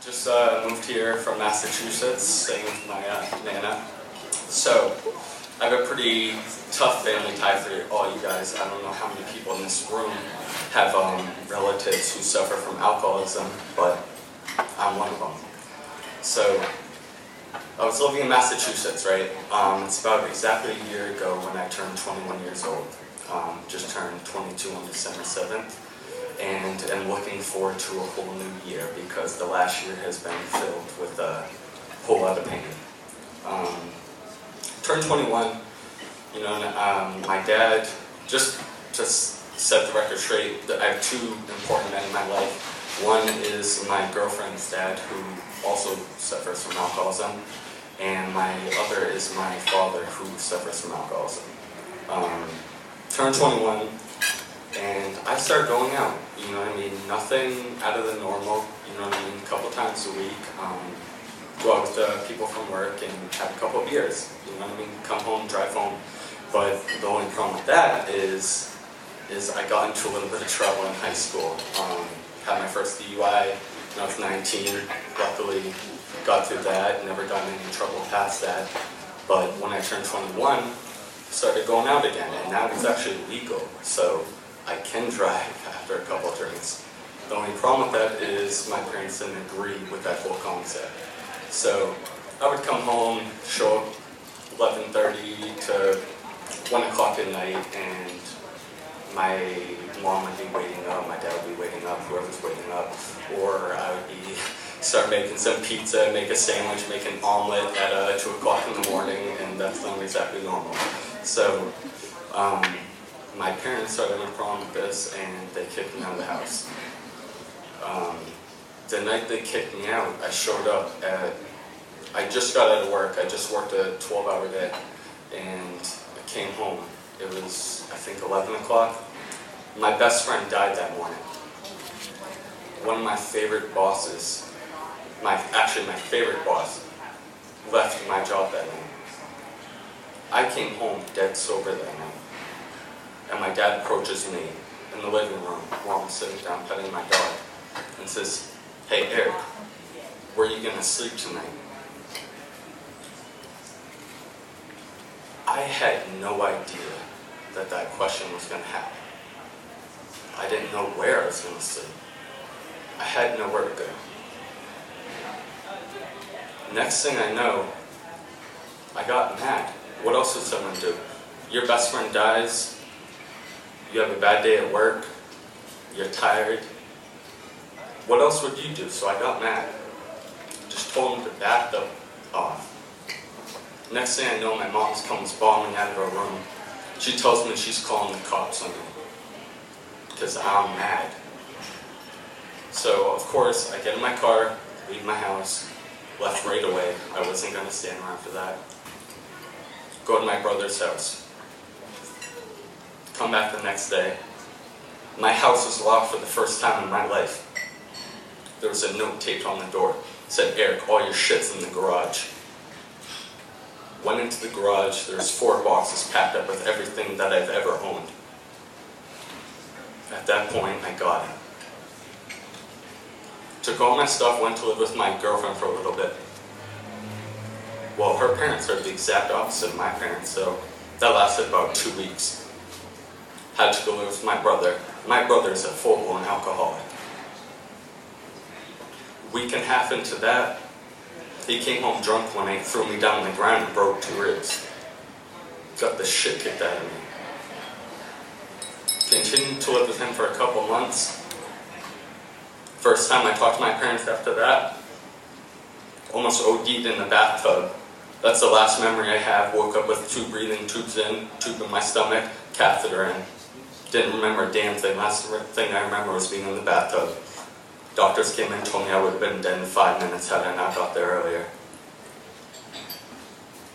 Just moved here from Massachusetts, staying with my Nana. So, I have a pretty tough family tie for all you guys. I don't know how many people in this room have relatives who suffer from alcoholism, but I'm one of them. So, I was living in Massachusetts, right? It's about exactly a year ago when I turned 21 years old. Just turned 22 on December 7th. And am looking forward to a whole new year because the last year has been filled with a whole lot of pain. Turned 21, my dad, just set the record straight, that I have two important men in my life. One is my girlfriend's dad, who also suffers from alcoholism, and my other is my father, who suffers from alcoholism. Turned 21, and I started going out, nothing out of the normal, a couple times a week. Go out with people from work and have a couple of beers, come home, drive home. But the only problem with that is I got into a little bit of trouble in high school. Had my first DUI when I was 19, luckily got through that, never got in any trouble past that. But when I turned 21, started going out again, and now it's actually legal, so I can drive after a couple of drinks. The only problem with that is my parents didn't agree with that whole concept. So I would come home, show up 11:30 to 1 o'clock at night, and my mom would be waiting up, my dad would be waiting up, whoever's waiting up, or I would start making some pizza, make a sandwich, make an omelet at 2 o'clock in the morning, and that's not exactly normal. So my parents started having a problem with this, and they kicked me out of the house. The night they kicked me out, I showed up I just got out of work. I just worked a 12-hour day, and I came home. It was, I think, 11 o'clock. My best friend died that morning. One of my favorite bosses, my favorite boss, left my job that night. I came home dead sober that night. And my dad approaches me in the living room while I'm sitting down petting my dog and says, "Hey Eric, where are you going to sleep tonight?" I had no idea that question was going to happen. I didn't know where I was going to sleep. I had nowhere to go. Next thing I know, I got mad. What else would someone do? Your best friend dies, you have a bad day at work, you're tired. What else would you do? So I got mad. Just told him to back off. Next thing I know, my mom comes bawling out of her room. She tells me she's calling the cops on me because I'm mad. So, of course, I get in my car, leave my house, left right away. I wasn't going to stand around for that. Go to my brother's house. Come back the next day. My house was locked for the first time in my life. There was a note taped on the door. It said, "Eric, all your shit's in the garage." Went into the garage. There's 4 boxes packed up with everything that I've ever owned. At that point, I got it. Took all my stuff, went to live with my girlfriend for a little bit. Well, her parents are the exact opposite of my parents, so that lasted about 2 weeks. Had to go live with my brother. My brother's a full-blown alcoholic. Week and a half into that, he came home drunk one night, threw me down on the ground and broke 2 ribs. Got the shit kicked out of me. Continued to live with him for a couple months. First time I talked to my parents after that, almost OD'd in the bathtub. That's the last memory I have. Woke up with 2 breathing tubes in, tube in my stomach, catheter in. Didn't remember a damn thing. Last thing I remember was being in the bathtub. Doctors came in and told me I would have been dead in 5 minutes had I not got there earlier.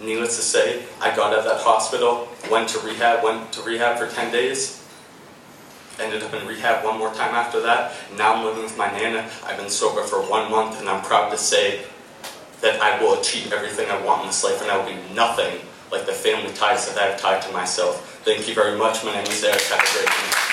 Needless to say, I got out of that hospital, went to rehab for 10 days. Ended up in rehab one more time after that. Now I'm living with my Nana. I've been sober for 1 month, and I'm proud to say that I will achieve everything I want in this life, and I will be nothing like the family ties that I've tied to myself. Thank you very much. My name is Eric. Have a great day.